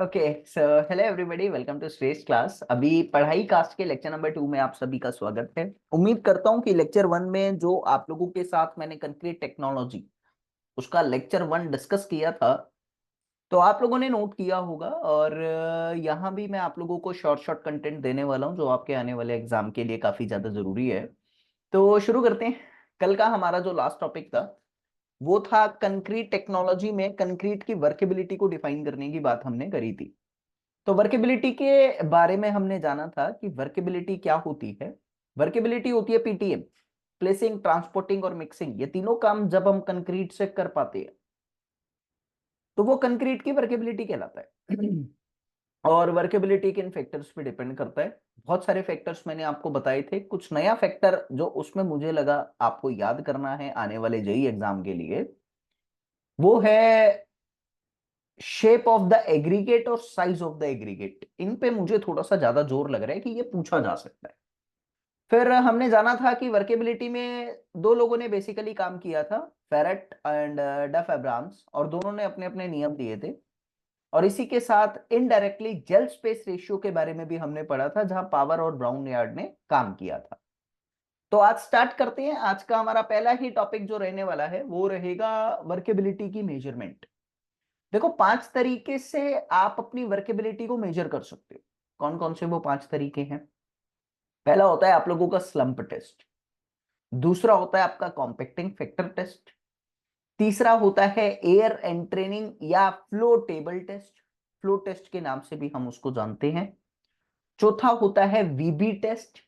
Okay so hello everybody, welcome to Shreshth class. अभी पढ़ाई cast के लेक्चर नंबर 2 में आप सभी का स्वागत है। उम्मीद करता हूं कि लेक्चर 1 में जो आप लोगों के साथ मैंने कंक्रीट टेक्नोलॉजी उसका लेक्चर 1 डिस्कस किया था तो आप लोगों ने नोट किया होगा। और यहाँ भी मैं आप लोगों को शॉर्ट शॉर्ट कंटेंट देने वाला हूँ जो आपके आने वाले एग्जाम के लिए काफी ज्यादा जरूरी है। तो शुरू करते हैं। कल का हमारा जो लास्ट टॉपिक था वो था कंक्रीट टेक्नोलॉजी में कंक्रीट की वर्केबिलिटी को डिफाइन करने की बात हमने करी थी। तो वर्केबिलिटी के बारे में हमने जाना था कि वर्केबिलिटी क्या होती है। वर्केबिलिटी होती है पीटीएम, प्लेसिंग, ट्रांसपोर्टिंग और मिक्सिंग। ये तीनों काम जब हम कंक्रीट से कर पाते हैं तो वो कंक्रीट की वर्केबिलिटी कहलाता है। और वर्केबिलिटी किन फैक्टर्स पे डिपेंड करता है? बहुत सारे फैक्टर्स मैंने आपको बताए थे। कुछ नया फैक्टर जो उसमें मुझे लगा आपको याद करना है आने वाले जेई एग्जाम के लिए, वो है शेप ऑफ द एग्रीगेट और साइज ऑफ द एग्रीगेट। इन पे मुझे थोड़ा सा ज्यादा जोर लग रहा है कि ये पूछा जा सकता है। फिर हमने जाना था कि वर्केबिलिटी में दो लोगों ने बेसिकली काम किया था, फेरेट एंड डफ एब्राम्स, और दोनों ने अपने अपने नियम दिए थे। और इसी के साथ इनडायरेक्टली जेल स्पेस रेशियो के बारे में भी हमने पढ़ा था, जहां पावर और ब्राउन यार्ड ने काम किया था। तो आज स्टार्ट करते हैं। आज का हमारा पहला ही टॉपिक जो रहने वाला है वो रहेगा वर्केबिलिटी की मेजरमेंट। देखो, 5 तरीके से आप अपनी वर्केबिलिटी को मेजर कर सकते हो। कौन कौन से वो 5 तरीके हैं? पहला होता है आप लोगों का स्लंप टेस्ट। दूसरा होता है आपका कॉम्पैक्टिंग फैक्टर टेस्ट। तीसरा होता है एयर एंट्रेनिंग या flow table test. Flow test के नाम से भी हम उसको जानते हैं। चौथा होता है वीबी टेस्ट।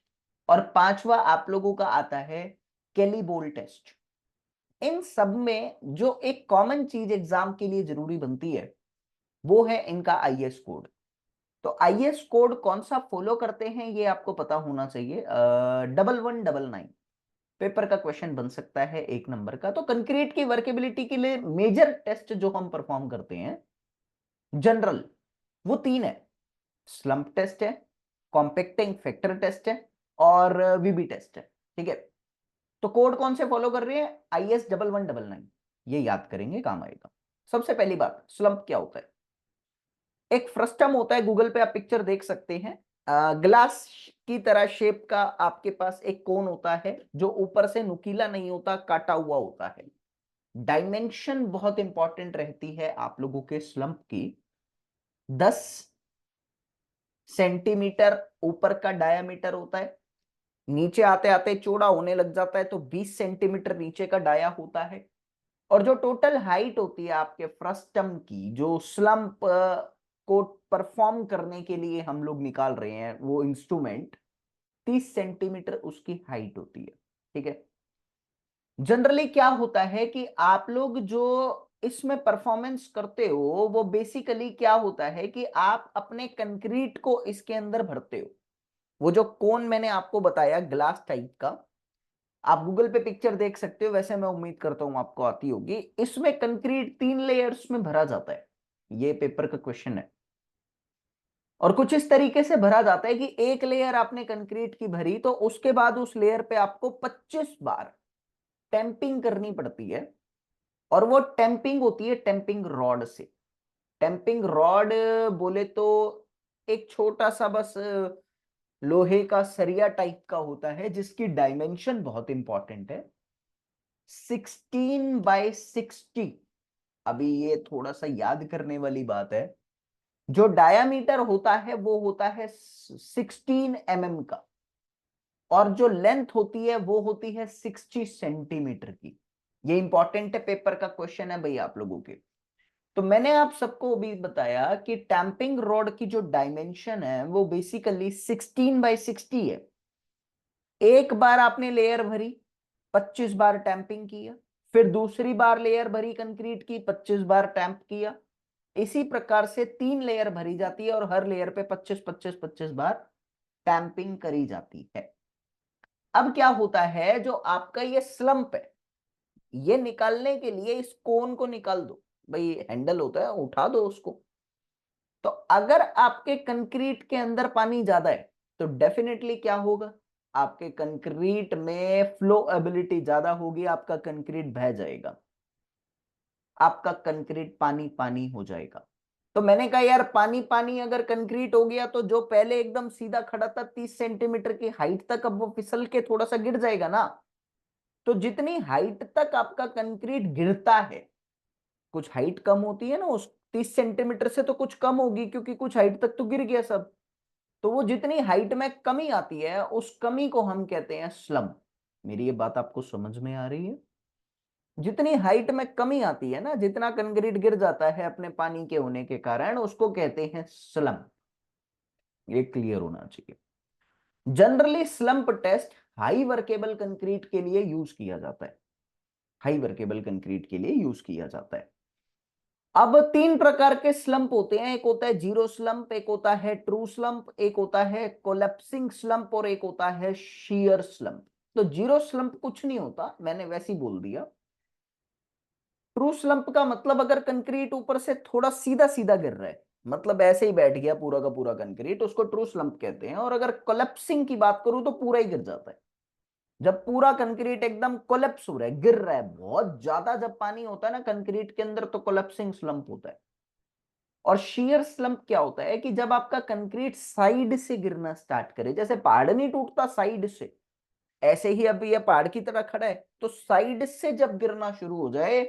और पांचवा आप लोगों का आता है कैलिबोल टेस्ट। इन सब में जो एक कॉमन चीज एग्जाम के लिए जरूरी बनती है वो है इनका आईएस कोड। तो आईएस कोड कौन सा फॉलो करते हैं ये आपको पता होना चाहिए। 1199 पेपर का क्वेश्चन बन सकता है 1 नंबर का। तो कंक्रीट की वर्केबिलिटी के लिए मेजर टेस्ट जो हम परफॉर्म करते हैं जनरल, वो 3 है। स्लंप टेस्ट है, कॉम्पैक्टिंग फैक्टर टेस्ट है, और वीबी टेस्ट है। ठीक है। तो कोड कौन से फॉलो कर रहे हैं? आईएस 1199। ये याद करेंगे, काम आएगा। सबसे पहली बात, स्लंप क्या होता है? एक फ्रस्टम होता है, गूगल पे आप पिक्चर देख सकते हैं। ग्लास की तरह शेप का आपके पास एक कोन होता है जो ऊपर से नुकीला नहीं होता, काटा हुआ होता है। डायमेंशन बहुत इंपॉर्टेंट रहती है आप लोगों के स्लंप की। 10 सेंटीमीटर ऊपर का डायामीटर होता है। नीचे आते आते चौड़ा होने लग जाता है तो 20 सेंटीमीटर नीचे का डाया होता है। और जो टोटल हाइट होती है आपके फ्रस्टम की, जो स्लंप को परफॉर्म करने के लिए हम लोग निकाल रहे हैं वो इंस्ट्रूमेंट, 30 सेंटीमीटर उसकी हाइट होती है। ठीक है। जनरली क्या होता है कि आप लोग जो इसमें परफॉर्मेंस करते हो वो बेसिकली क्या होता है कि आप अपने कंक्रीट को इसके अंदर भरते हो। वो जो कोन मैंने आपको बताया ग्लास टाइप का, आप गूगल पे पिक्चर देख सकते हो, वैसे मैं उम्मीद करता हूं आपको आती होगी। इसमें कंक्रीट 3 लेयर्स में भरा जाता है। ये पेपर का क्वेश्चन है। और कुछ इस तरीके से भरा जाता है कि एक लेयर आपने कंक्रीट की भरी तो उसके बाद उस लेयर पे आपको 25 बार टेम्पिंग करनी पड़ती है। और वो टेम्पिंग होती है टेम्पिंग रॉड से। टेम्पिंग रॉड बोले तो एक छोटा सा बस लोहे का सरिया टाइप का होता है जिसकी डायमेंशन बहुत इंपॉर्टेंट है, 16 बाय 60। अभी ये थोड़ा सा याद करने वाली बात है। जो डायामीटर होता है वो होता है 16 mm का, और जो लेंथ होती है वो होती है 60 सेंटीमीटर की। ये इंपॉर्टेंट है, पेपर का क्वेश्चन है भाई आप लोगों के। तो मैंने आप सबको भी बताया कि टैंपिंग रॉड की जो डायमेंशन है वो बेसिकली 16 बाय 60 है। एक बार आपने लेयर भरी, 25 बार टैंपिंग किया। फिर दूसरी बार लेयर भरी कंक्रीट की, 25 बार टैंप किया। इसी प्रकार से 3 लेयर भरी जाती है और हर लेयर पे 25 25 25 बार टैंपिंग करी जाती है। अब क्या होता है, जो आपका ये स्लंप है, ये निकालने के लिए इस कोन को निकाल दो। भाई हैंडल होता है, उठा दो उसको। तो अगर आपके कंक्रीट के अंदर पानी ज्यादा है तो डेफिनेटली क्या होगा, आपके कंक्रीट में फ्लो एबिलिटी ज्यादा होगी, आपका कंक्रीट बह जाएगा, आपका कंक्रीट पानी पानी हो जाएगा। तो मैंने कहा यार पानी पानी अगर कंक्रीट हो गया तो जो पहले एकदम सीधा खड़ा था 30 सेंटीमीटर की हाइट तक, अब वो फिसल के थोड़ा सा गिर जाएगा ना। तो जितनी हाइट तक आपका कंक्रीट गिरता है, कुछ हाइट कम होती है ना उस 30 सेंटीमीटर से, तो कुछ कम होगी क्योंकि कुछ हाइट तक तो गिर गया सब। तो वो जितनी हाइट में कमी आती है उस कमी को हम कहते हैं स्लम्प। मेरी ये बात आपको समझ में आ रही है? जितनी हाइट में कमी आती है ना, जितना कंक्रीट गिर जाता है अपने पानी के होने के कारण, उसको कहते हैं स्लम्प। ये क्लियर होना चाहिए। Generally slump test high workable concrete के लिए यूज किया जाता है। हाई वर्केबल कंक्रीट के लिए यूज किया जाता है। अब तीन प्रकार के स्लंप होते हैं, एक होता है जीरो स्लंप, एक होता है ट्रू स्लंप, एक होता है कोलैप्सिंग स्लंप, और एक होता है शीयर स्लंप। तो जीरो स्लंप कुछ नहीं होता, मैंने वैसे ही बोल दिया। ट्रू स्लंप का मतलब अगर कंक्रीट ऊपर से थोड़ा सीधा सीधा गिर रहा है, मतलब ऐसे ही बैठ गया पूरा का पूरा कंक्रीट, उसको ट्रू स्लंप कहते हैं। और अगर कोलैप्सिंग की बात करूं तो पूरा ही गिर जाता है। जब पूरा कंक्रीट एकदम कोलैप्स हो रहा है, गिर रहा है बहुत ज्यादा, जब पानी होता है ना कंक्रीट के अंदर, तो कोलैप्सिंग स्लंप होता है। और शियर स्लंप क्या होता है कि जब आपका कंक्रीट साइड से गिरना स्टार्ट करे, जैसे पहाड़ नहीं टूटता साइड से, ऐसे ही अब ये पहाड़ की तरह खड़ा है, तो साइड से जब गिरना शुरू हो जाए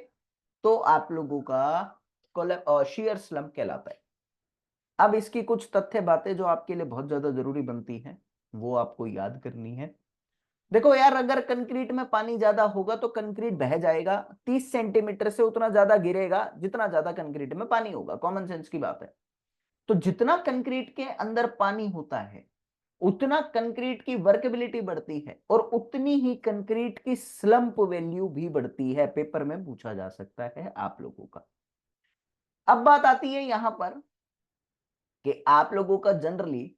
तो आप लोगों का शियर स्लंप कहलाता है। अब इसकी कुछ तथ्य बातें जो आपके लिए बहुत ज्यादा जरूरी बनती हैं, वो आपको याद करनी है। देखो यार, अगर कंक्रीट में पानी ज्यादा होगा तो कंक्रीट बह जाएगा, 30 सेंटीमीटर से उतना ज्यादा गिरेगा जितना ज्यादा कंक्रीट में पानी होगा, कॉमन सेंस की बात है। तो जितना कंक्रीट के अंदर पानी होता है उतना कंक्रीट की वर्केबिलिटी बढ़ती है, और उतनी ही कंक्रीट की स्लंप वैल्यू भी बढ़ती है। पेपर में पूछा जा सकता है आप लोगों का। अब बात आती है यहां पर कि आप लोगों का जनरली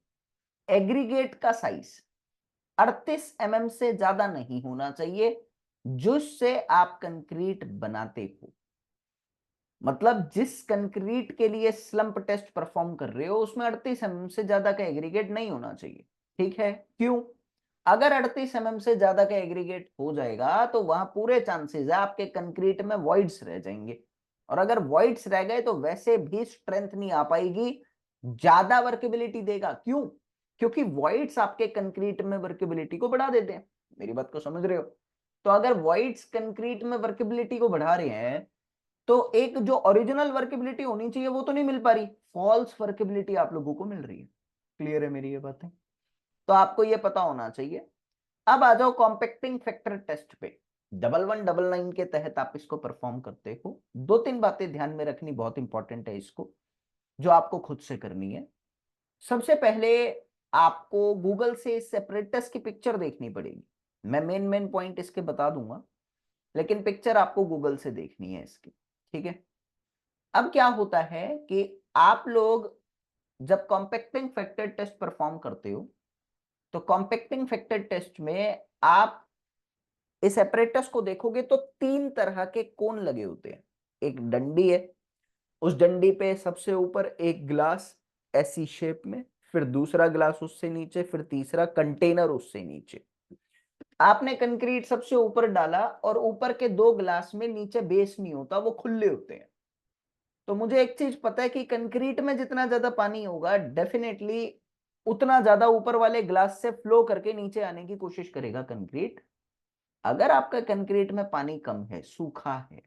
एग्रीगेट का साइज 38 mm से ज्यादा नहीं होना चाहिए जिससे आप कंक्रीट बनाते हो। मतलब जिस कंक्रीट के लिए स्लंप टेस्ट परफॉर्म कर रहे हो उसमें 38 mm से ज्यादा का एग्रीगेट नहीं होना चाहिए। ठीक है, क्यों? अगर 38 mm से ज्यादा का एग्रीगेट हो जाएगा तो वहां पूरे चांसेस है आपके कंक्रीट में वॉइड्स रह जाएंगे, और अगर वॉइड्स रह गए तो वैसे भी स्ट्रेंथ नहीं आ पाएगी, ज्यादा वर्केबिलिटी देगा। क्यों? क्योंकि वॉइड्स आपके कंक्रीट में वर्केबिलिटी को बढ़ा देते हैं। मेरी बात को समझ रहे हो? तो अगर वॉइड्स कंक्रीट में वर्केबिलिटी को बढ़ा रहे हैं तो एक जो ओरिजिनल वर्केबिलिटी होनी चाहिए वो तो नहीं मिल पा रही, फॉल्स वर्केबिलिटी आप लोगों को मिल रही है। क्लियर है मेरी ये बातें? तो आपको ये पता होना चाहिए। अब आ जाओ कॉम्पैक्टिंग फैक्टर टेस्ट पे। 1119 के तहत आप इसको परफॉर्म करते हो। दो तीन बातें ध्यान में रखनी बहुत इंपॉर्टेंट है इसको, जो आपको खुद से करनी है। सबसे पहले आपको गूगल से सेपरेटस की पिक्चर देखनी पड़ेगी। मैं मेन मेन पॉइंट इसके बता दूंगा, लेकिन पिक्चर आपको गूगल से देखनी है इसकी। ठीक है? अब क्या होता है कि आप लोग जब कॉम्पैक्टिंग फैक्टर टेस्ट परफॉर्म करते हो तो कॉम्पैक्टिंग फैक्टर टेस्ट में आप इस एपरेटस को देखोगे तो तीन तरह के कोन लगे होते हैं। एक डंडी है, उस डंडी पे सबसे ऊपर एक ग्लास ऐसी शेप में, फिर दूसरा ग्लास उससे नीचे, फिर तीसरा कंटेनर उससे नीचे। आपने कंक्रीट सबसे ऊपर डाला और ऊपर के दो ग्लास में नीचे बेस नहीं होता, वो खुले होते हैं। तो मुझे एक चीज पता है कि कंक्रीट में जितना ज्यादा पानी होगा डेफिनेटली उतना ज्यादा ऊपर वाले ग्लास से फ्लो करके नीचे आने की कोशिश करेगा कंक्रीट। अगर आपका कंक्रीट में पानी कम है, सूखा है,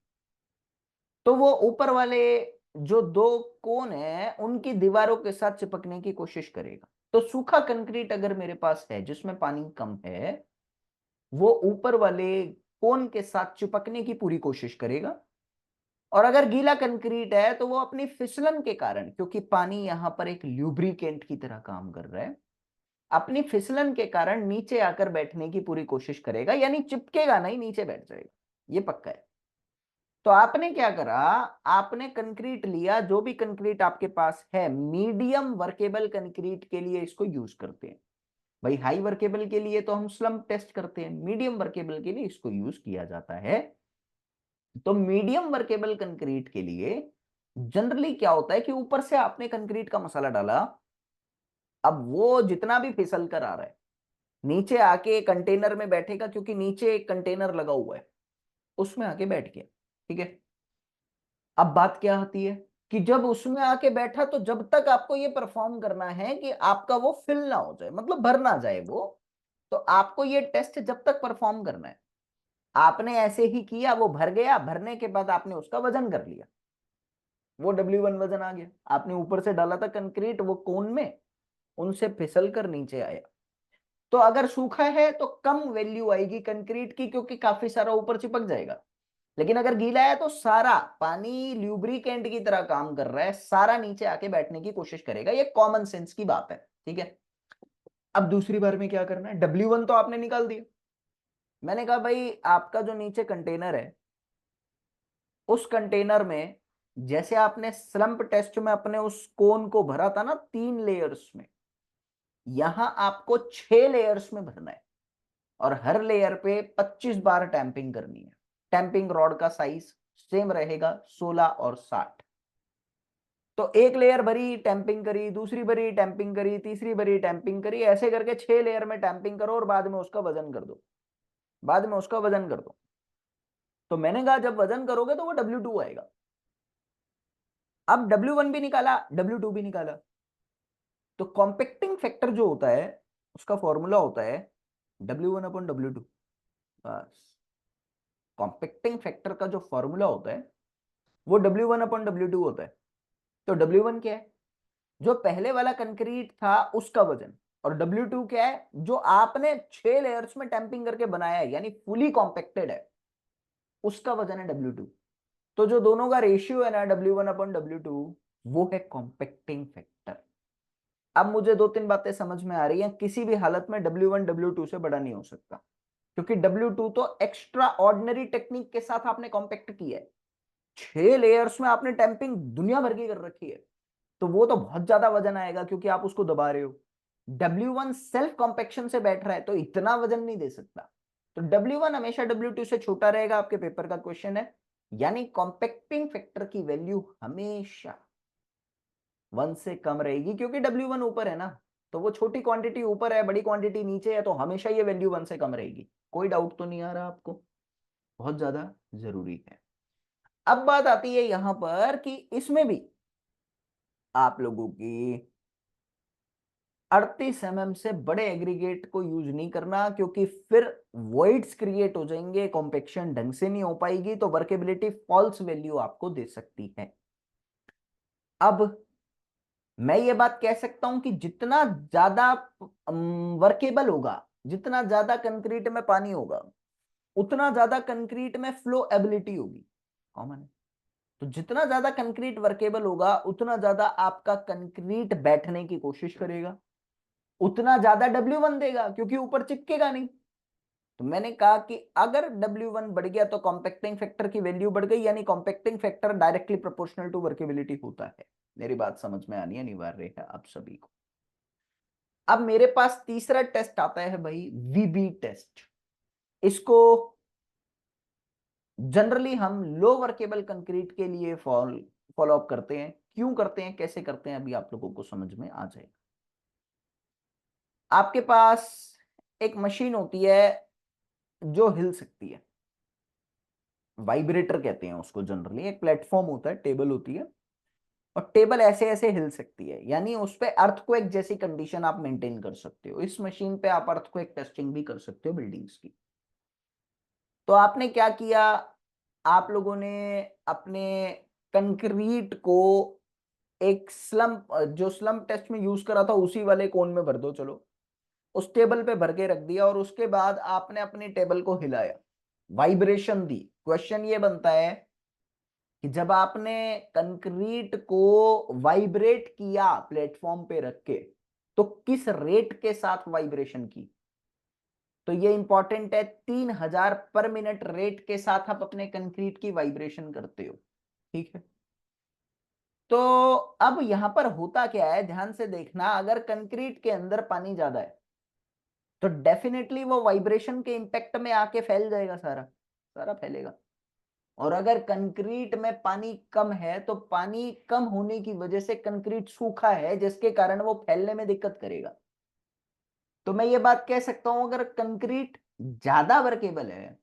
तो वो ऊपर वाले जो दो कोन है उनकी दीवारों के साथ चिपकने की कोशिश करेगा। तो सूखा कंक्रीट अगर मेरे पास है जिसमें पानी कम है, वो ऊपर वाले कोन के साथ चिपकने की पूरी कोशिश करेगा। और अगर गीला कंक्रीट है तो वो अपनी फिसलन के कारण, क्योंकि पानी यहां पर एक ल्यूब्रिकेंट की तरह काम कर रहा है, अपनी फिसलन के कारण नीचे आकर बैठने की पूरी कोशिश करेगा, यानी चिपकेगा नहीं, नीचे बैठ जाएगा। ये पक्का है। तो आपने क्या करा, आपने कंक्रीट लिया, जो भी कंक्रीट आपके पास है, मीडियम वर्केबल कंक्रीट के लिए इसको यूज करते हैं। भाई हाई वर्केबल के लिए तो हम स्लम्प टेस्ट करते हैं, मीडियम वर्केबल के लिए इसको यूज किया जाता है। तो मीडियम वर्केबल कंक्रीट के लिए जनरली क्या होता है कि ऊपर से आपने कंक्रीट का मसाला डाला, अब वो जितना भी फिसल कर आ रहा है नीचे आके कंटेनर में बैठेगा, क्योंकि नीचे एक कंटेनर लगा हुआ है, उसमें आके बैठ गया। ठीक है? अब बात क्या आती है कि जब उसमें आके बैठा तो जब तक आपको ये परफॉर्म करना है कि आपका वो फिल ना हो जाए, मतलब भर ना जाए वो, तो आपको ये टेस्ट जब तक परफॉर्म करना है। आपने ऐसे ही किया, वो भर गया, भरने के बाद आपने उसका वजन कर लिया, वो W1 वजन आ गया। आपने ऊपर से डाला था कंक्रीट वो कोन में, उनसे फिसल कर नीचे आया। तो अगर सूखा है तो कम वैल्यू आएगी कंक्रीट की, क्योंकि काफी सारा ऊपर चिपक जाएगा। लेकिन अगर गीला है तो सारा पानी ल्यूब्रिकेंट की तरह काम कर रहा है, सारा नीचे आके बैठने की कोशिश करेगा। ये कॉमन सेंस की बात है, ठीक है। अब दूसरी बार में क्या करना है, W1 तो आपने निकाल दिया। मैंने कहा भाई आपका जो नीचे कंटेनर है, उस कंटेनर में जैसे आपने स्लंप टेस्ट में अपने उस कोन को भरा था ना 3 लेयर्स में, यहां आपको 6 लेयर्स में भरना है, और हर लेयर पे 25 बार टैंपिंग करनी है। टैंपिंग रॉड का साइज सेम रहेगा 16 और 60। तो एक लेयर भरी टैंपिंग करी, दूसरी भरी टैंपिंग करी, तीसरी भरी टैंपिंग करी, ऐसे करके 6 लेयर में टैंपिंग करो और बाद में उसका वजन कर दो, बाद में उसका वजन कर दो। तो मैंने कहा जब वजन करोगे तो वो W2 आएगा। अब W1 भी निकाला, W2 भी निकाला। तो कॉम्पेक्टिंग फैक्टर जो होता है उसका फॉर्मूला होता है W1/W2। बस, कॉम्पेक्टिंग फैक्टर का जो फॉर्मूला होता है वो W1/W2 होता है। तो W1 क्या है, जो पहले वाला कंक्रीट था उसका वजन, और W2 क्या है, जो आपने 6 लेयर्स में टैंपिंग करके बनाया है, यानी फुली कॉम्पेक्टेड है, उसका वजन है W2। तो जो दोनों का रेशियो है ना W1/W2, वो है कॉम्पेक्टिंग फैक्टर। अब मुझे 2-3 बातें समझ में आ रही हैं, किसी भी हालत में W1 W2 से बड़ा नहीं हो सकता, क्योंकि W2 तो एक्स्ट्रा ऑर्डिनरी टेक्निक के साथ आपने कॉम्पैक्ट किया है। 6 लेयर्स में आपने टैंपिंग दुनिया भर की कर रखी है, तो वो तो बहुत ज्यादा वजन आएगा क्योंकि आप उसको दबा रहे हो। W1 सेल्फ कॉम्पेक्शन से बैठ रहा है तो इतना वजन नहीं दे सकता। तो W1 हमेशा W2 से छोटा रहेगा, आपके पेपर का क्वेश्चन है। यानी कॉम्पैक्टिंग फैक्टर की वैल्यू हमेशा 1 से कम रहेगी, क्योंकि W1 ऊपर है ना, तो वो छोटी क्वांटिटी ऊपर है, बड़ी क्वांटिटी नीचे है, तो हमेशा ये वैल्यू 1 से कम रहेगी। कोई डाउट तो नहीं आ रहा आपको? बहुत ज्यादा जरूरी है। अब बात आती है यहां पर कि इसमें भी आप लोगों की 38 mm से बड़े एग्रीगेट को यूज नहीं करना, क्योंकि फिर वॉइड्स क्रिएट हो जाएंगे, कॉम्पेक्शन ढंग से नहीं हो पाएगी, तो वर्केबिलिटी फॉल्स वैल्यू आपको दे सकती है। अब मैं ये बात कह सकता हूं कि जितना ज्यादा वर्केबल होगा, जितना ज्यादा कंक्रीट में पानी होगा, उतना ज्यादा कंक्रीट में फ्लो एबिलिटी होगी। कॉमन है। तो जितना ज्यादा कंक्रीट वर्केबल होगा, उतना ज्यादा आपका कंक्रीट बैठने की कोशिश करेगा, उतना ज्यादा W1 देगा, क्योंकि ऊपर चिपकेगा नहीं। तो मैंने कहा कि अगर W1 बढ़ गया तो कॉम्पैक्टिंग फैक्टर की वैल्यू बढ़ गई, यानी compacting factor directly proportional to workability होता है। मेरी बात समझ में आनी अनिवार्य है आप सभी को। अब मेरे पास तीसरा टेस्ट आता है भाई, VB टेस्ट। इसको जनरली हम लो वर्केबल कंक्रीट के लिए फॉलो अप करते हैं। क्यों करते हैं, कैसे करते हैं, अभी आप लोगों को समझ में आ जाएगा। आपके पास एक मशीन होती है जो हिल सकती है, वाइब्रेटर कहते हैं उसको। जनरली एक प्लेटफॉर्म होता है, टेबल होती है, और टेबल ऐसे ऐसे हिल सकती है, यानी उस पे अर्थक्वेक जैसी कंडीशन आप मेंटेन कर सकते हो। इस मशीन पे आप अर्थक्वेक टेस्टिंग भी कर सकते हो बिल्डिंग्स की। तो आपने क्या किया, आप लोगों ने अपने कंक्रीट को एक स्लम्प, जो स्लम्प टेस्ट में यूज करा था उसी वाले कोन में भर दो, चलो उस टेबल पे भर के रख दिया, और उसके बाद आपने अपनी टेबल को हिलाया, वाइब्रेशन दी। क्वेश्चन ये बनता है कि जब आपने कंक्रीट को वाइब्रेट किया प्लेटफॉर्म पे रख के, तो किस रेट के साथ वाइब्रेशन की। तो ये इंपॉर्टेंट है, 3000 पर मिनट रेट के साथ आप अपने कंक्रीट की वाइब्रेशन करते हो, ठीक है। तो अब यहां पर होता क्या है, ध्यान से देखना, अगर कंक्रीट के अंदर पानी ज्यादा है तो डेफिनेटली वो वाइब्रेशन के इंपैक्ट में आके फैल जाएगा, सारा सारा फैलेगा। और अगर कंक्रीट में पानी कम है तो पानी कम होने की वजह से कंक्रीट सूखा है, जिसके कारण वो फैलने में दिक्कत करेगा। तो मैं ये बात कह सकता हूं, अगर कंक्रीट ज्यादा वर्केबल है,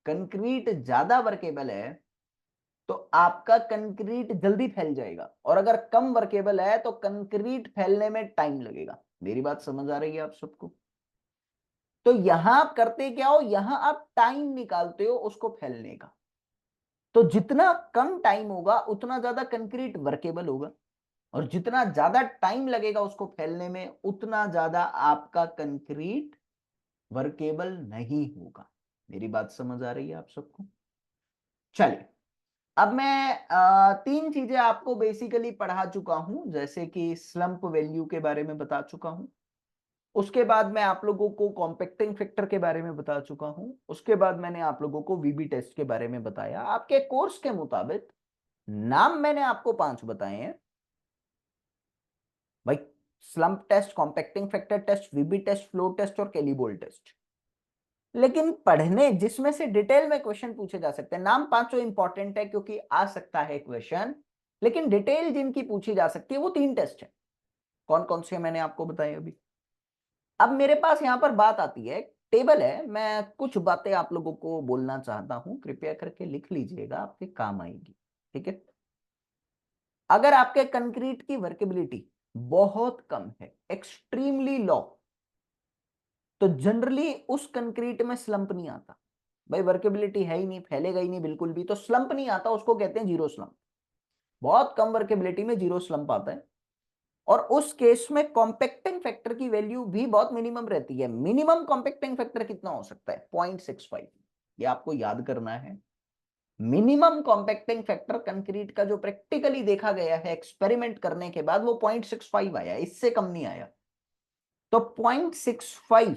कंक्रीट ज्यादा वर्केबल है, तो आपका कंक्रीट जल्दी फैल जाएगा, और अगर कम वर्केबल है तो कंक्रीट फैलने में टाइम लगेगा। मेरी बात समझ आ रही है आप सबको? तो यहां आप करते क्या हो, यहां आप टाइम निकालते हो उसको फैलने का। तो जितना कम टाइम होगा उतना ज्यादा कंक्रीट वर्केबल होगा, और जितना ज्यादा टाइम लगेगा उसको फैलने में उतना ज्यादा आपका कंक्रीट वर्केबल नहीं होगा। मेरी बात समझ आ रही है आप सबको? चलिए, अब मैं तीन चीजें आपको बेसिकली पढ़ा चुका हूं, जैसे कि स्लंप वैल्यू के बारे में बता चुका हूं, उसके बाद मैं आप लोगों को कॉम्पैक्टिंग फैक्टर के बारे में बता चुका हूं, उसके बाद मैंने आप लोगों को वीबी टेस्ट के बारे में बताया। आपके कोर्स के मुताबिक नाम मैंने आपको 5 बताए हैं भाई: slump test, compacting factor test, VB test, flow test और कैलिबोल टेस्ट। लेकिन पढ़ने जिसमें से डिटेल में क्वेश्चन पूछे जा सकते हैं, नाम पांचों इंपॉर्टेंट है क्योंकि आ सकता है क्वेश्चन, लेकिन डिटेल जिनकी पूछी जा सकती है वो 3 टेस्ट है। कौन कौन से मैंने आपको बताए अभी। अब मेरे पास यहां पर बात आती है, टेबल है, मैं कुछ बातें आप लोगों को बोलना चाहता हूं, कृपया करके लिख लीजिएगा, आपके काम आएगी। ठीक है? अगर आपके कंक्रीट की वर्केबिलिटी बहुत कम है, एक्सट्रीमली लो, तो जनरली उस कंक्रीट में स्लंप नहीं आता। भाई वर्केबिलिटी है ही नहीं, फैलेगा ही नहीं बिल्कुल भी, तो स्लंप नहीं आता, उसको कहते हैं जीरो स्लंप। बहुत कम वर्केबिलिटी में जीरो स्लंप आता है। और उस केस में कॉम्पैक्टिंग फैक्टर की वैल्यू भी बहुत मिनिमम रहती है। मिनिमम कॉम्पैक्टिंग फैक्टर कितना हो सकता है? 0.65। ये आपको याद करना है। मिनिमम कॉम्पैक्टिंग फैक्टर कंक्रीट का जो प्रैक्टिकली देखा गया है एक्सपेरिमेंट करने के बाद, वो 0.65 आया, इससे कम नहीं आया। तो 0.65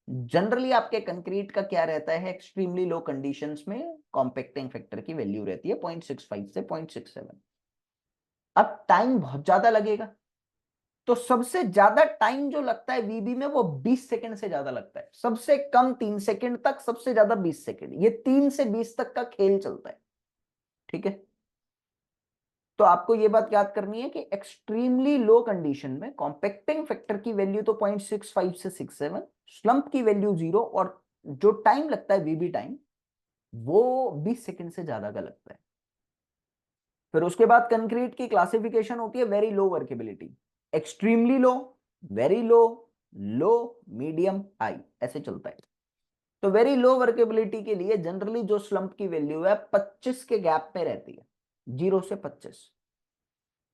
जनरली आपके कंक्रीट का क्या रहता है, एक्सट्रीमली लो कंडीशंस में कॉम्पैक्टिंग फैक्टर की वैल्यू रहती है 0.65 से 0.67। अब टाइम बहुत ज्यादा लगेगा, तो सबसे ज्यादा टाइम जो लगता है वीबी में वो 20 सेकंड से ज्यादा लगता है। सबसे कम 3 सेकंड तक, सबसे ज्यादा 20 सेकंड, ये 3 से 20 तक का खेल चलता है। ठीक है? तो आपको ये बात याद करनी है कि एक्सट्रीमली लो कंडीशन में कॉम्पैक्टिंग फैक्टर की वैल्यू तो 0.65 से 67, स्लंप की वैल्यू 0, और जो टाइम लगता है वीबी टाइम वो 20 सेकंड से ज्यादा का लगता है। फिर उसके बाद कंक्रीट की क्लासिफिकेशन होती है very low workability, extremely low, very low, low, medium, high, ऐसे चलता है। तो वेरी लो वर्केबिलिटी के लिए जनरली जो स्लंप की वैल्यू है 25 के गैप में रहती है, 0 से 25।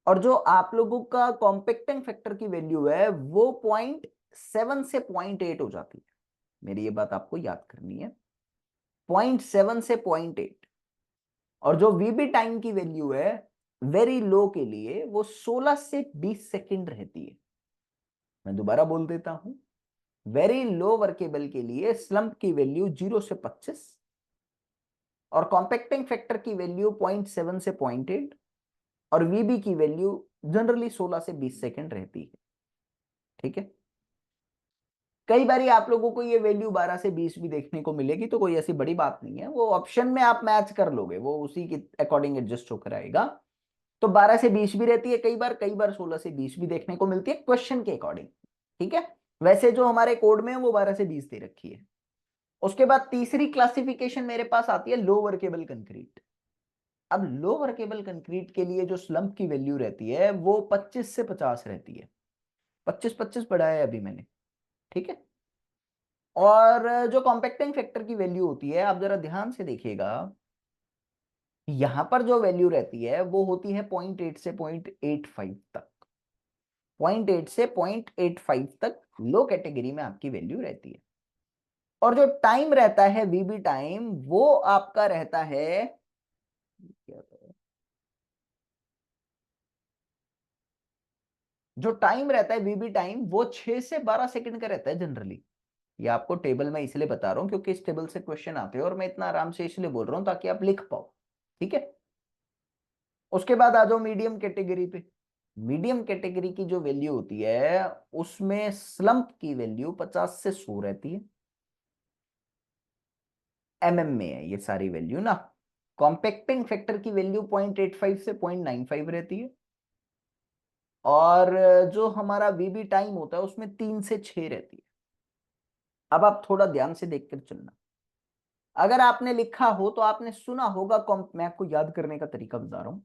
और जो आप लोगों का कॉम्पैक्टिंग फैक्टर की वैल्यू है वो 0.7 से 0.8 हो जाती है। मेरी ये बात आपको याद करनी है, 0.7 से 0.8। और जो वीबी टाइम की वैल्यू है वेरी लो के लिए वो 16 से 20 सेकंड रहती है। मैं दोबारा बोल देता हूं, वेरी लो वर्केबल के लिए स्लंप की वैल्यू 0 से 25, और कॉम्पैक्टिंग फैक्टर की वैल्यू 0.7 से 0.8, और वीबी की वैल्यू जनरली 16 से 20 सेकंड रहती है। ठीक है? कई बार आप लोगों को ये वैल्यू 12 से 20 भी देखने को मिलेगी, तो कोई ऐसी बड़ी बात नहीं है, वो ऑप्शन में आप मैच कर लोगे, वो उसी के अकॉर्डिंग एडजस्ट होकर आएगा। तो 12 से 20 भी रहती है कई बार 16 से 20 भी देखने को मिलती है क्वेश्चन के अकॉर्डिंग। ठीक है? वैसे जो हमारे कोड में है वो 12 से 20 दे रखी है। उसके बाद तीसरी क्लासिफिकेशन मेरे पास आती है लो वर्केबल कंक्रीट। अब लो वर्केबल कंक्रीट के लिए जो स्लंप की वैल्यू रहती है वो 25 से 50 रहती है। 25 25 बढ़ाया है अभी मैंने। ठीक है? और जो कॉम्पैक्टिंग फैक्टर की वैल्यू होती है, आप जरा ध्यान से देखिएगा, यहां पर जो वैल्यू रहती है वो होती है 0.8 से 0.85 तक। 0.8 से 0.85 तक लो कैटेगरी में आपकी वैल्यू रहती है। और जो टाइम रहता है वीबी टाइम, वो आपका रहता है, जो टाइम रहता है वीबी टाइम वो 6 से 12 सेकंड का रहता है जनरली। ये आपको टेबल में इसलिए बता रहा हूं क्योंकि इस टेबल से क्वेश्चन आते हैं, और मैं इतना आराम से इसलिए बोल रहा हूं ताकि आप लिख पाओ। ठीक है? उसके बाद आ जाओ मीडियम कैटेगरी पे। मीडियम कैटेगरी की जो वैल्यू होती है उसमें स्लंप की वैल्यू 50 से 100 रहती है। एमएम में है ये सारी वैल्यू ना। कॉम्पैक्टिंग फैक्टर की वैल्यू 0.85 से 0.95 रहती है। और जो हमारा वीबी टाइम होता है उसमें 3 से 6 रहती है। अब आप थोड़ा ध्यान से देखकर चलना, अगर आपने लिखा हो तो आपने सुना होगा, मैं आपको याद करने का तरीका बता रहा हूं।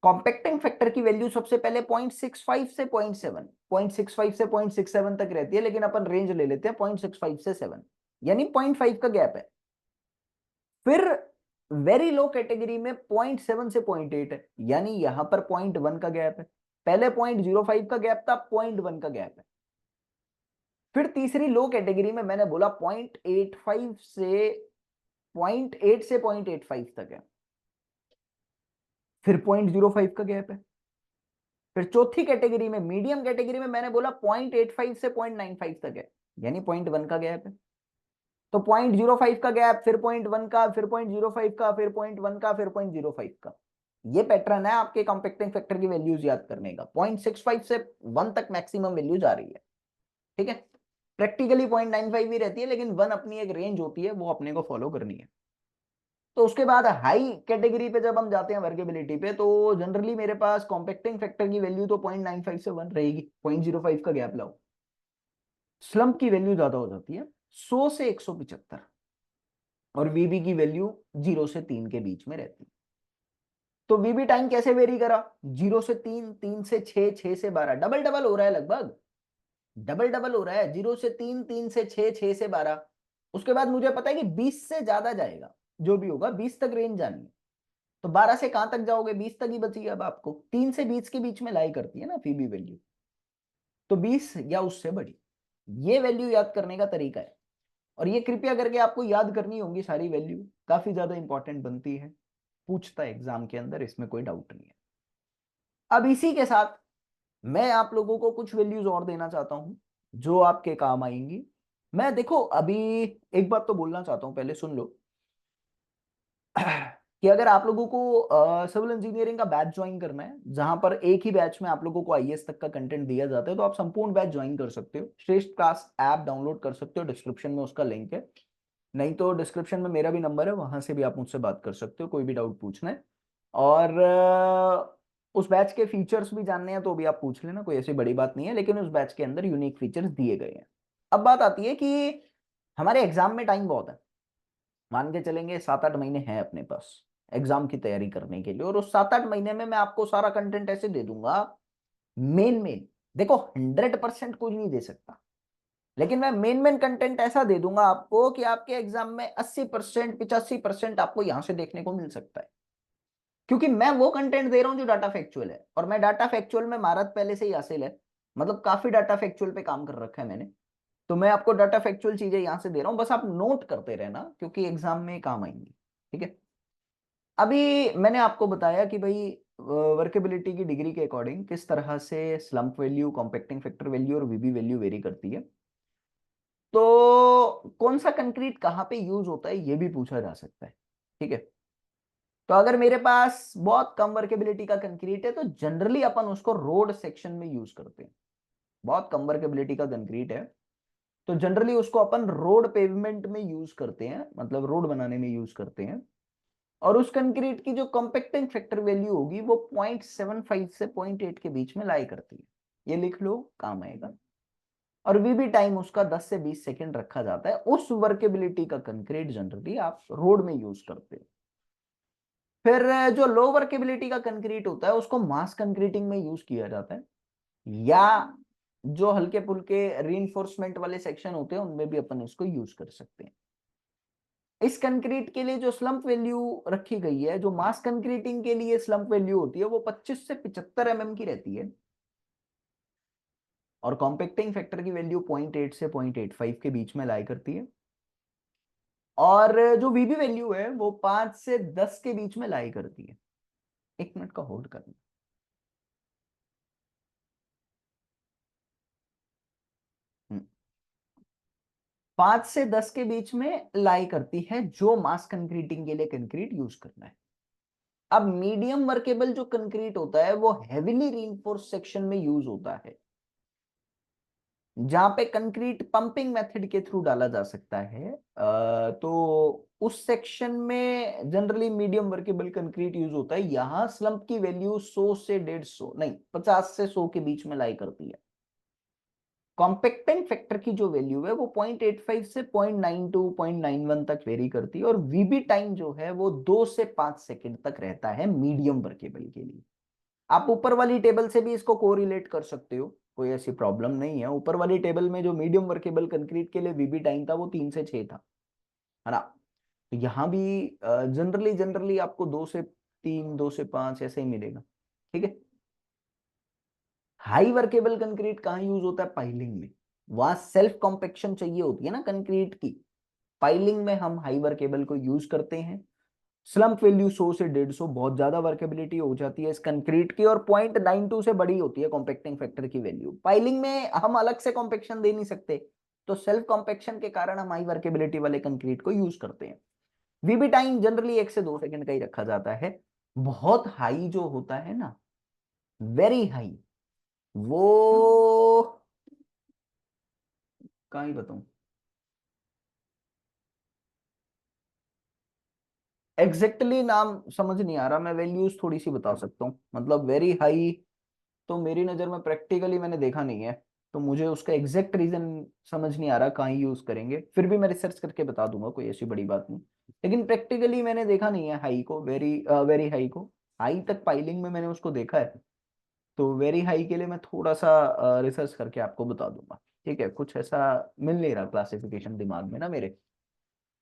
कॉम्पैक्टिंग फैक्टर की वैल्यू सबसे पहले 0.65 से 0.7, 0.65 से 0.67 तक रहती है, लेकिन अपन रेंज ले लेते हैं 0.65 से 7, यानी 0.5 का गैप है। फिर वेरी लो कैटेगरी में 0.7 से 0.8 है, यानी यहां पर 0.1 का गैप है। पहले 0.05 का गैप था, 0.1 का गैप है। फिर तीसरी लो कैटेगरी में मैंने बोला 0.85 से 0.8 से 0.85 तक है, फिर 0.05 का गैप है। फिर चौथी कैटेगरी में, मीडियम कैटेगरी में, मैंने बोला 0.85 से 0.95 तक है, यानी 0.1 का गैप है। तो 0.05 का गैप, फिर 0.1 का, फिर 0.05 का, फिर 0.1 का, फिर 0.05 का। ये पैटर्न है आपके कॉम्पैक्टिंग फैक्टर की वैल्यूज याद करने का। 0.65 से 1 तक मैक्सिमम वैल्यूज आ रही है, ठीक है। प्रैक्टिकली 0.95 ही रहती है, लेकिन 1 अपनी एक रेंज होती है, वो अपने को फॉलो करनी है। तो उसके बाद हाई कैटेगरी पे जब हम जाते हैं वर्केबिलिटी पे, तो जनरली मेरे पास कॉम्पैक्टिंग फैक्टर की वैल्यू तो 0.95 से 1 रहेगी, 0.05 का गैप लाओ। स्लम्प की वैल्यू ज्यादा हो जाती है, 100 से 175, और वीबी की वैल्यू 0 से 3 के बीच में रहती है। तो वीबी टाइम कैसे वेरी करा, 0 से 3, 3 से 6, 6 से 12, डबल डबल हो रहा है, लगभग डबल डबल हो रहा है। 0 से 3, 3 से 6, 6 से 12। उसके बाद मुझे पता है कि 20 से ज्यादा जाएगा, जो भी होगा 20 तक रेंज जानी है। तो 12 से कहां तक जाओगे, 20 तक ही बची। अब आपको 3 से 20 के बीच में लाई करती है ना वीबी वैल्यू, तो 20 या उससे बड़ी, ये वैल्यू याद करने का तरीका है। और ये कृपया करके आपको याद करनी होंगी सारी वैल्यू, काफी ज्यादा इंपॉर्टेंट बनती है, पूछता है एग्जाम के अंदर, इसमें कोई डाउट नहीं है। अब इसी के साथ मैं आप लोगों को कुछ वैल्यूज और देना चाहता हूं जो आपके काम आएंगी। मैं देखो अभी एक बात तो बोलना चाहता हूं, पहले सुन लो कि अगर आप लोगों को सिविल इंजीनियरिंग का बैच ज्वाइन करना है, जहां पर एक ही बैच में आप लोगों को आईएएस तक का कंटेंट दिया जाता है, तो आप संपूर्ण बैच ज्वाइन कर सकते हो। श्रेष्ठ क्लास ऐप डाउनलोड कर सकते हो, डिस्क्रिप्शन में उसका लिंक है। नहीं तो डिस्क्रिप्शन में मेरा भी नंबर है, वहां से भी आप मुझसे बात कर सकते हो, कोई भी डाउट पूछना है। और उस बैच के फीचर्स भी जानने हैं तो भी आप पूछ लेना, कोई ऐसी बड़ी बात नहीं है, लेकिन उस बैच के अंदर यूनिक फीचर्स दिए गए हैं। अब बात आती है कि हमारे एग्जाम में टाइम बहुत है, मान के चलेंगे 7-8 महीने हैं अपने पास एग्जाम की तैयारी करने के लिए, और उस 7-8 महीने में मैं आपको सारा कंटेंट ऐसे दे दूंगा, मेन मेन, देखो 100% कुछ नहीं दे सकता, लेकिन मैं मेन मेन कंटेंट ऐसा दे दूंगा आपको कि आपके एग्जाम में 80%, 85% आपको यहां से देखने को मिल सकता है। क्योंकि मैं वो कंटेंट दे रहा हूं जो डाटा फैक्चुअल है, और मैं डाटा फैक्चुअल में महारत पहले से ही हासिल है, मतलब काफी डाटा फैक्चुअल पे काम कर रखा है मैंने। तो मैं आपको डाटा फैक्चुअल चीजें यहां से दे रहा हूं, बस आप नोट करते रहना, क्योंकि एग्जाम में काम आएंगी, ठीक है। अभी मैंने आपको बताया कि भाई वर्केबिलिटी की डिग्री के अकॉर्डिंग किस तरह से slump value, compacting factor value और वीबी वैल्यू वेरी करती है। तो कौन सा कंक्रीट कहाँ पे यूज होता है ये भी पूछा जा सकता है, ठीक है। तो अगर मेरे पास बहुत कम वर्केबिलिटी का कंक्रीट है, तो जनरली अपन उसको रोड सेक्शन में यूज करते हैं। बहुत कम वर्केबिलिटी का कंक्रीट है तो जनरली उसको अपन रोड पेवमेंट में यूज करते हैं, मतलब रोड बनाने में यूज करते हैं। और उस कंक्रीट की जो कॉम्पैक्टिंग फैक्टर वैल्यू होगी वो 0.75 से 0.8 के बीच में लाई करती है। ये लिख लो, काम आएगा। और वीबी टाइम उसका 10 से 20 सेकंड रखा जाता है। उस वर्केबिलिटी का कंक्रीट जनरली आप रोड में यूज करते हैं। फिर जो लो वर्केबिलिटी का कंक्रीट होता है उसको मास कंक्रीटिंग में यूज किया जाता है, या जो हल्के फुल्के रीइंफोर्समेंट वाले सेक्शन होते हैं उनमें भी अपन इसको यूज कर सकते हैं। इस कंक्रीट के लिए जो स्लम्प वैल्यू रखी गई है, जो मास कंक्रीटिंग के लिए स्लम्प वैल्यू होती है, वो 25 से 75 की रहती है। और कॉम्पैक्टिंग फैक्टर की वैल्यू 0.8 से 0.85 के बीच में लाई करती है। और जो वीबी वैल्यू है वो 5 से 10 के बीच में लाई करती है। 1 मिनट का होल्ड करना। 5 से 10 के बीच में लाई करती है जो मास कंक्रीटिंग के लिए कंक्रीट यूज करना है। अब मीडियम वर्केबल जो कंक्रीट होता है वो हेविली रीइंफोर्स सेक्शन में यूज होता है, जहां पे कंक्रीट पंपिंग मेथड के थ्रू डाला जा सकता है। तो उस सेक्शन में generally medium workable concrete use होता है। यहां स्लम्प की वैल्यू 100 से 150, नहीं 50 से 100 के बीच में लाई करती है। कॉम्पेक्टिंग फैक्टर की जो वैल्यू है वो 0.85 से 0.92 0.91 तक वेरी करती है, और वीबी टाइम जो है वो 2 से 5 सेकंड तक रहता है मीडियम वर्केबल के लिए। आप ऊपर वाली टेबल से भी इसको कोरिलेट कर सकते हो, कोई ऐसी प्रॉब्लम नहीं है। ऊपर वाली टेबल में जो मीडियम वर्केबल कंक्रीट के लिए वीबी टाइम था वो 3 से 6 था, है ना। तो यहाँ भी जनरली जनरली आपको 2 से 3 2 से 5 ऐसे ही मिलेगा, ठीक है। हाई वर्केबल कंक्रीट कहाँ यूज होता है? पाइलिंग में। वहां सेल्फ कॉम्पेक्शन चाहिए होती है ना कंक्रीट की, पाइलिंग में हम हाई वर्केबल को यूज करते हैं। स्लम्प वैल्यू 100 से 150, बहुत ज्यादा वर्केबिलिटी हो जाती है इस कंक्रीट की, और 0.92 से बड़ी होती है कॉम्पेक्टिंग फैक्टर की वैल्यू। पाइलिंग में हम अलग से कॉम्पेक्शन दे नहीं सकते, तो सेल्फ कॉम्पेक्शन के कारण हम हाई वर्केबिलिटी वाले कंक्रीट को यूज करते हैं। वीबी टाइम जनरली 1 से 2 सेकंड का ही रखा जाता है। बहुत हाई जो होता है ना, वेरी हाई, वो कहाँ ही बताऊं, एग्जैक्टली नाम समझ नहीं आ रहा, मैं वैल्यूज थोड़ी सी बता सकता हूँ। मतलब वेरी हाई तो मेरी नज़र में प्रैक्टिकली मैंने देखा नहीं है, तो मुझे उसका एग्जैक्ट रीजन समझ नहीं आ रहा कहाँ यूज करेंगे। फिर भी मैं रिसर्च करके बता दूंगा, कोई ऐसी बड़ी बात नहीं। लेकिन प्रैक्टिकली मैंने देखा नहीं है हाई को, वेरी वेरी हाई को। हाई तक पाइलिंग में मैंने उसको देखा है, तो वेरी हाई के लिए मैं थोड़ा सा रिसर्च करके आपको बता दूंगा, ठीक है। कुछ ऐसा मिल नहीं रहा क्लासिफिकेशन दिमाग में ना मेरे।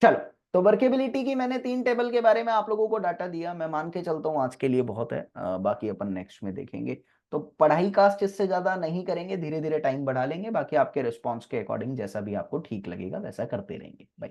चलो, तो वर्केबिलिटी की मैंने 3 टेबल के बारे में आप लोगों को डाटा दिया, मैं मान के चलता हूँ आज के लिए बहुत है। बाकी अपन नेक्स्ट में देखेंगे। तो पढ़ाई कास्ट इससे ज्यादा नहीं करेंगे, धीरे धीरे टाइम बढ़ा लेंगे, बाकी आपके रिस्पॉन्स के अकॉर्डिंग जैसा भी आपको ठीक लगेगा वैसा करते रहेंगे भाई।